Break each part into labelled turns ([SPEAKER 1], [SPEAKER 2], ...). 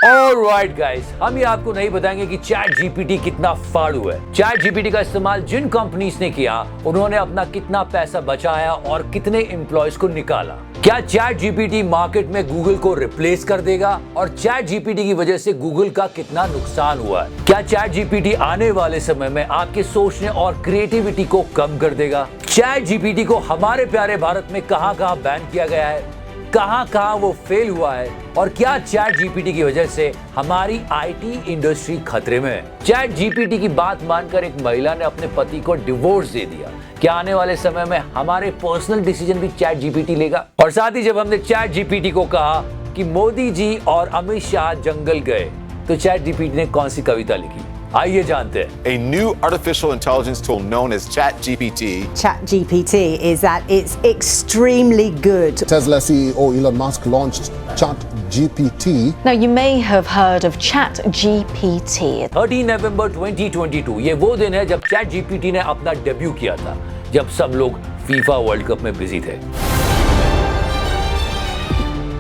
[SPEAKER 1] Alright guys, हम ये आपको नहीं बताएंगे कि चैट जीपीटी कितना फाड़ू है। चैट जीपीटी का इस्तेमाल जिन कंपनीज ने किया, उन्होंने अपना कितना पैसा बचाया और कितने एम्प्लॉयज को निकाला। क्या चैट जीपीटी मार्केट में गूगल को रिप्लेस कर देगा और चैट जीपीटी की वजह से गूगल का कितना नुकसान हुआ है? क्या चैट जीपीटी आने वाले समय में आपके सोचने और क्रिएटिविटी को कम कर देगा? चैट जीपीटी को हमारे प्यारे भारत में कहां-कहां बैन किया गया है, कहां-कहां वो फेल हुआ है और क्या चैट जीपीटी की वजह से हमारी आईटी इंडस्ट्री खतरे में है? चैट जीपीटी की बात मानकर एक महिला ने अपने पति को डिवोर्स दे दिया। क्या आने वाले समय में हमारे पर्सनल डिसीजन भी चैट जीपीटी लेगा? और साथ ही जब हमने चैट जीपीटी को कहा कि मोदी जी और अमित शाह जंगल गए, तो चैट जीपीटी ने कौन सी कविता लिखी? आइए जानते हैं।
[SPEAKER 2] A new artificial intelligence tool known as ChatGPT.
[SPEAKER 3] ChatGPT is that it's extremely good.
[SPEAKER 4] Tesla CEO Elon Musk launched ChatGPT.
[SPEAKER 5] Now, you may have heard of ChatGPT.
[SPEAKER 1] 13 नवंबर 2022 ये वो दिन है जब चैट जीपीटी ने अपना डेब्यू किया था, जब सब लोग फीफा वर्ल्ड कप में बिजी थे।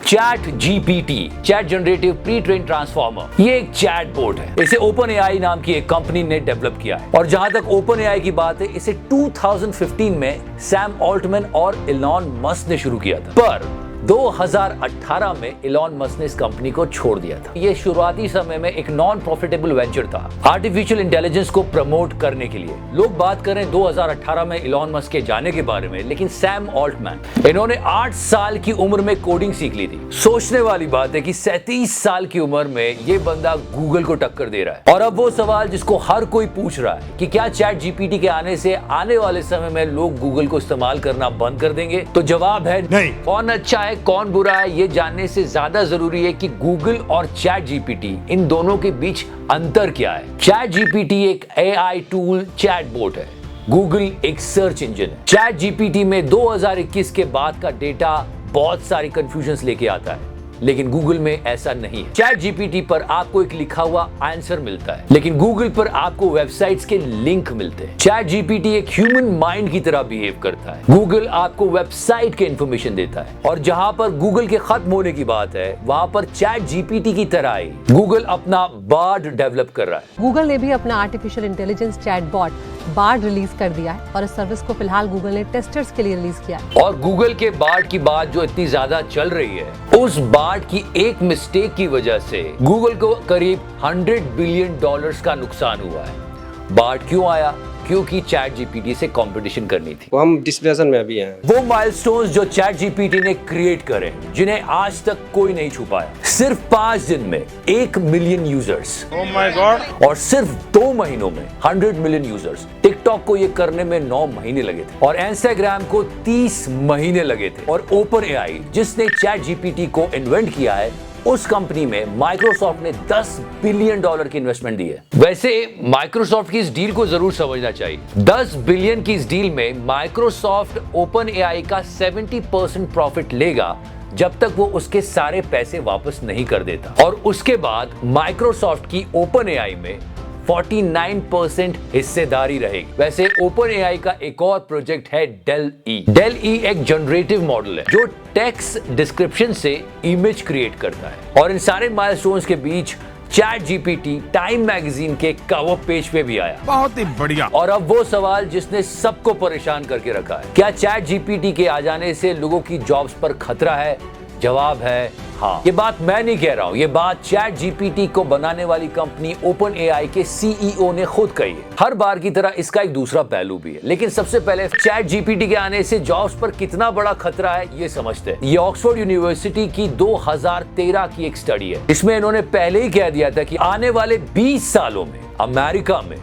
[SPEAKER 1] Chat GPT, chat generative pre train transformer, ये एक चैट बोट है। इसे ओपन एआई नाम की एक कंपनी ने डेवलप किया है। और जहां तक ओपन एआई की बात है, इसे 2015 में सैम ऑल्टमैन और इलॉन मस्क ने शुरू किया था, पर 2018 में इलॉन मस्क ने इस कंपनी को छोड़ दिया था। ये शुरुआती समय में एक नॉन प्रॉफिटेबल वेंचर था आर्टिफिशियल इंटेलिजेंस को प्रमोट करने के लिए। लोग बात कर रहे हैं 2018 में इलॉन मस्क के जाने के बारे में, लेकिन सैम ऑल्टमैन, इन्होंने 8 साल की उम्र में कोडिंग सीख ली थी। सोचने वाली बात है कि 37 साल की उम्र में ये बंदा गूगल को टक्कर दे रहा है। और अब वो सवाल जिसको हर कोई पूछ रहा है कि क्या चैट जीपीटी के आने से आने वाले समय में लोग गूगल को इस्तेमाल करना बंद कर देंगे? तो जवाब है नहीं। कौन अच्छा है कौन बुरा है, ये जानने से ज्यादा जरूरी है कि गूगल और चैट जीपीटी, इन दोनों के बीच अंतर क्या है। चैट जीपीटी एक एआई टूल चैटबॉट है, गूगल एक सर्च इंजन है। चैट जीपीटी में 2021 के बाद का डेटा बहुत सारी कंफ्यूजन्स लेके आता है, लेकिन गूगल में ऐसा नहीं है। चैट जीपीटी पर आपको एक लिखा हुआ आंसर मिलता है, लेकिन गूगल पर आपको वेबसाइट्स के लिंक मिलते हैं। चैट जीपीटी एक ह्यूमन माइंड की तरह बिहेव करता है। गूगल आपको वेबसाइट के इंफॉर्मेशन देता है, और जहां पर गूगल के खत्म होने की बात है, वहां पर चैट जीपीटी की तरह ही गूगल अपना बार्ड डेवलप कर रहा है।
[SPEAKER 6] गूगल ने भी अपना artificial intelligence chatbot Bard release कर दिया है, और इस सर्विस को फिलहाल गूगल ने टेस्टर्स के लिए रिलीज किया है।
[SPEAKER 1] और गूगल के बार्ड की बात जो इतनी ज्यादा चल रही है, उस बार्ड की एक मिस्टेक की वजह से गूगल को करीब $100 बिलियन का नुकसान हुआ है। बार्ड क्यों आया? क्योंकि चैट जीपीटी से कंपटीशन करनी थी।
[SPEAKER 7] हम डिस्कशन में अभी हैं।
[SPEAKER 1] वो माइलस्टोन्स जो चैट जीपीटी ने क्रिएट करे, जिन्हें आज तक कोई नहीं छुपाया। सिर्फ 5 दिन में 1 million users,
[SPEAKER 7] oh my God,
[SPEAKER 1] और सिर्फ 2 महीनों में 100 मिलियन यूजर्स। टिकटॉक को ये करने में 9 महीने लगे थे, और इंस्टाग्राम को 30 महीने लगे थे। और ओपन एआई, जिसने चैट जीपीटी को इन्वेंट किया है, उस कंपनी में माइक्रोसॉफ्ट ने $10 बिलियन की इन्वेस्टमेंट दी है। वैसे माइक्रोसॉफ्ट की इस डील को जरूर समझना चाहिए। 10 बिलियन की इस डील में माइक्रोसॉफ्ट ओपन एआई का 70% प्रॉफिट लेगा, जब तक वो उसके सारे पैसे वापस नहीं कर देता। और उसके बाद माइक्रोसॉफ्ट की ओपन एआई में 49% हिस्सेदारी रहेगी। वैसे ओपन एआई का एक और प्रोजेक्ट है डेल ई। डेल ई एक जनरेटिव मॉडल है जो टेक्स्ट डिस्क्रिप्शन से इमेज क्रिएट करता है। और इन सारे माइलस्टोन्स के बीच चैट जीपीटी टाइम मैगजीन के कवर पेज पे भी आया।
[SPEAKER 8] बहुत ही बढ़िया।
[SPEAKER 1] और अब वो सवाल जिसने सबको परेशान करके रखा है, क्या चैट जीपीटी के आ जाने से लोगों की जॉब्स पर खतरा है? जवाब है हाँ। ये बात मैं नहीं कह रहा हूँ, ये बात चैट जीपीटी को बनाने वाली कंपनी ओपन एआई के सीईओ ने खुद कही है। हर बार की तरह इसका एक दूसरा पहलू भी है, लेकिन सबसे पहले चैट जीपीटी के आने से जॉब्स पर कितना बड़ा खतरा है ये समझते हैं। ये ऑक्सफोर्ड यूनिवर्सिटी की 2013 की एक स्टडी है। इसमें इन्होंने पहले ही कह दिया था कि आने वाले 20 सालों में अमेरिका में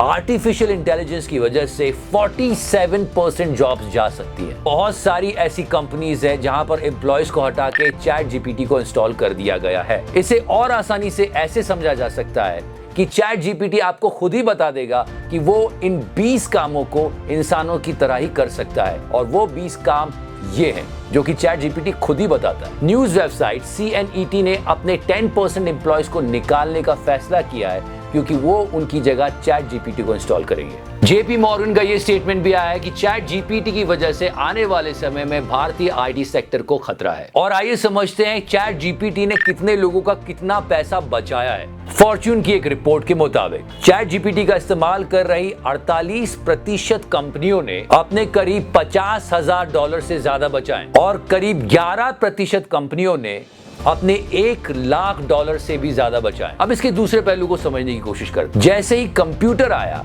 [SPEAKER 1] आर्टिफिशियल इंटेलिजेंस की वजह से 47% जॉब्स जा सकती है। बहुत सारी ऐसी कंपनीज है जहां पर एम्प्लॉयज को हटा के चैट जीपीटी को इंस्टॉल कर दिया गया है। इसे और आसानी से ऐसे समझा जा सकता है कि चैट जीपीटी आपको खुद ही बता देगा कि वो इन 20 कामों को इंसानों की तरह ही कर सकता है, और वो 20 काम ये हैं जो कि चैट जीपीटी खुद ही बताता है। न्यूज वेबसाइट CNET ने अपने 10% एम्प्लॉयज को निकालने का फैसला किया है, क्योंकि वो उनकी जगह चैट जीपीटी को इंस्टॉल करेंगे। जेपी मॉर्गन का ये स्टेटमेंट भी आया है कि चैट जीपीटी की वजह से आने वाले समय में भारतीय आईटी सेक्टर को खतरा है। और आइए समझते हैं चैट जीपीटी ने कितने लोगों का कितना पैसा बचाया है। फॉर्च्यून की एक रिपोर्ट के मुताबिक चैट जीपीटी का इस्तेमाल कर रही 48% कंपनियों ने अपने करीब $50,000 से ज्यादा बचाए और करीब 11% कंपनियों ने अपने $1,00,000 से भी ज्यादा बचाए। अब इसके दूसरे पहलू को समझने की कोशिश करते। जैसे ही कंप्यूटर आया,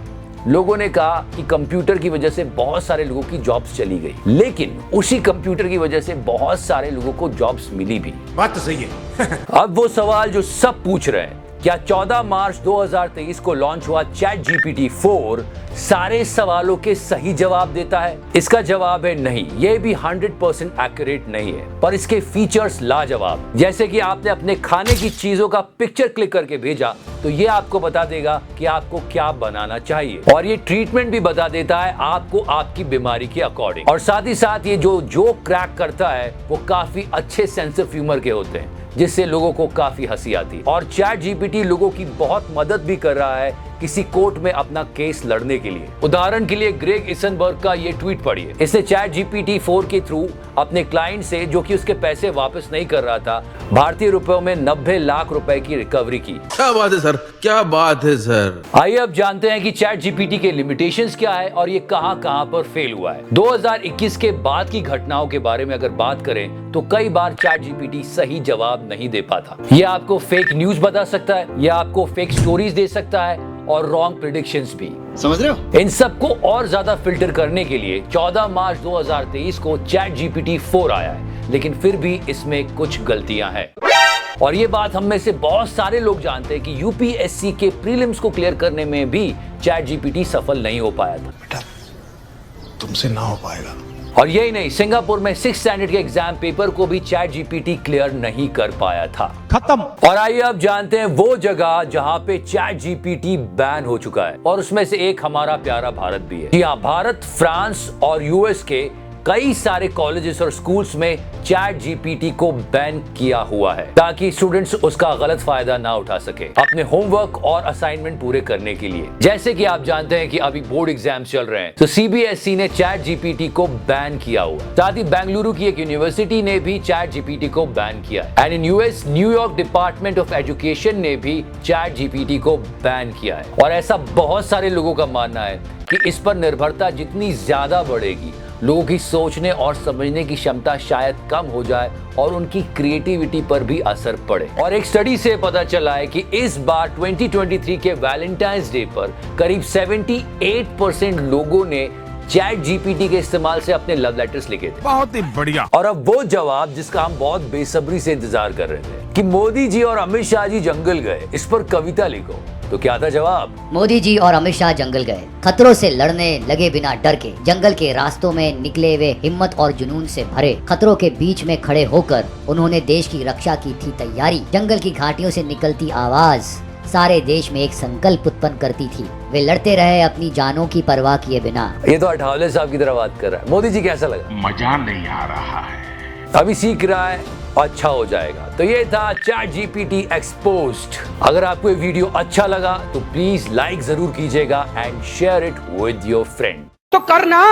[SPEAKER 1] लोगों ने कहा कि कंप्यूटर की वजह से बहुत सारे लोगों की जॉब्स चली गई, लेकिन उसी कंप्यूटर की वजह से बहुत सारे लोगों को जॉब्स मिली भी।
[SPEAKER 8] बात तो सही है।
[SPEAKER 1] अब वो सवाल जो सब पूछ रहे हैं, क्या 14 मार्च 2023 को लॉन्च हुआ चैट जीपीटी 4 सारे सवालों के सही जवाब देता है? इसका जवाब है नहीं, ये भी 100% एक्यूरेट नहीं है, पर इसके फीचर्स लाजवाब। जैसे कि आपने अपने खाने की चीजों का पिक्चर क्लिक करके भेजा तो ये आपको बता देगा कि आपको क्या बनाना चाहिए, और ये ट्रीटमेंट भी बता देता है आपको आपकी बीमारी के अकॉर्डिंग। और साथ ही साथ ये जो जोक क्रैक करता है वो काफी अच्छे सेंस ऑफ ह्यूमर के होते हैं, जिससे लोगों को काफी हंसी आती है। और चैट जीपीटी लोगों की बहुत मदद भी कर रहा है किसी कोर्ट में अपना केस लड़ने के लिए। उदाहरण के लिए ग्रेग इसेनबर्ग का ये ट्वीट पढ़िए। इसने चैट जीपीटी 4 के थ्रू अपने क्लाइंट से, जो कि उसके पैसे वापस नहीं कर रहा था, भारतीय रुपयों में 90 लाख रुपए की रिकवरी की।
[SPEAKER 9] क्या बात है सर, क्या बात है सर।
[SPEAKER 1] आइए अब जानते हैं कि चैट जीपीटी के लिमिटेशंस क्या है और ये कहां पर फेल हुआ है। 2021 के बाद की घटनाओं के बारे में अगर बात करें तो कई बार चैट जीपीटी सही जवाब नहीं दे पाता। ये आपको फेक न्यूज बता सकता है, या आपको फेक स्टोरीज दे सकता है और रॉन्ग प्रेडिक्शंस भी।
[SPEAKER 8] समझ रहे हो?
[SPEAKER 1] इन सब को और ज्यादा फिल्टर करने के लिए 14 मार्च 2023 को चैट जीपीटी 4 आया है, लेकिन फिर भी इसमें कुछ गलतियां हैं। और ये बात हम में से बहुत सारे लोग जानते हैं कि यूपीएससी के प्रीलिम्स को क्लियर करने में भी चैट जीपीटी सफल नहीं हो पाया था।
[SPEAKER 8] बेटा, तुमसे ना हो पाएगा।
[SPEAKER 1] और यही नहीं, सिंगापुर में 6th स्टैंडर्ड के एग्जाम पेपर को भी चैट जीपीटी क्लियर नहीं कर पाया था।
[SPEAKER 8] खत्म।
[SPEAKER 1] और आइए अब जानते हैं वो जगह जहां पे चैट जीपीटी बैन हो चुका है, और उसमें से एक हमारा प्यारा भारत भी है। जी हाँ, भारत, फ्रांस और यूएस के कई सारे कॉलेजेस और स्कूल्स में चैट जीपीटी को बैन किया हुआ है, ताकि स्टूडेंट्स उसका गलत फायदा ना उठा सके अपने होमवर्क और असाइनमेंट पूरे करने के लिए। जैसे कि आप जानते हैं कि अभी बोर्ड एग्जाम्स चल रहे हैं, तो सीबीएसई ने चैट जीपीटी को बैन किया हुआ है। साथ ही बेंगलुरु की एक यूनिवर्सिटी ने भी चैट जीपीटी को बैन किया है। And in US, New York department of education ने भी चैट जीपीटी को बैन किया है। और ऐसा बहुत सारे लोगों का मानना है कि इस पर निर्भरता जितनी ज्यादा बढ़ेगी, लोगों की सोचने और समझने की क्षमता शायद कम हो जाए और उनकी क्रिएटिविटी पर भी असर पड़े। और एक स्टडी से पता चला है कि इस बार 2023 के वैलेंटाइंस डे पर करीब 78% लोगों ने चैट जीपीटी के इस्तेमाल से अपने लव लेटर्स लिखे थे।
[SPEAKER 8] बहुत ही बढ़िया।
[SPEAKER 1] और अब वो जवाब जिसका हम बहुत बेसब्री से इंतजार कर रहे थे कि मोदी जी और अमित शाह जी जंगल गए, इस पर कविता लिखो, तो क्या था जवाब?
[SPEAKER 10] मोदी जी और अमित शाह जंगल गए, खतरों से लड़ने लगे बिना डर के, जंगल के रास्तों में निकले वे हिम्मत और जुनून से भरे, खतरों के बीच में खड़े होकर उन्होंने देश की रक्षा की थी तैयारी, जंगल की घाटियों से निकलती आवाज सारे देश में एक संकल्प उत्पन्न करती थी, वे लड़ते रहे अपनी जानों की परवाह किए बिना।
[SPEAKER 1] ये तो अठावले साहब की तरह बात कर रहा है। मोदी जी कैसा लगा?
[SPEAKER 8] मजा नहीं आ रहा है।
[SPEAKER 1] अभी सीख रहा है, अच्छा हो जाएगा। तो ये था चैट जीपीटी एक्सपोज्ड। अगर आपको ये वीडियो अच्छा लगा तो प्लीज लाइक जरूर कीजिएगा and share it with your friend.
[SPEAKER 7] तो करना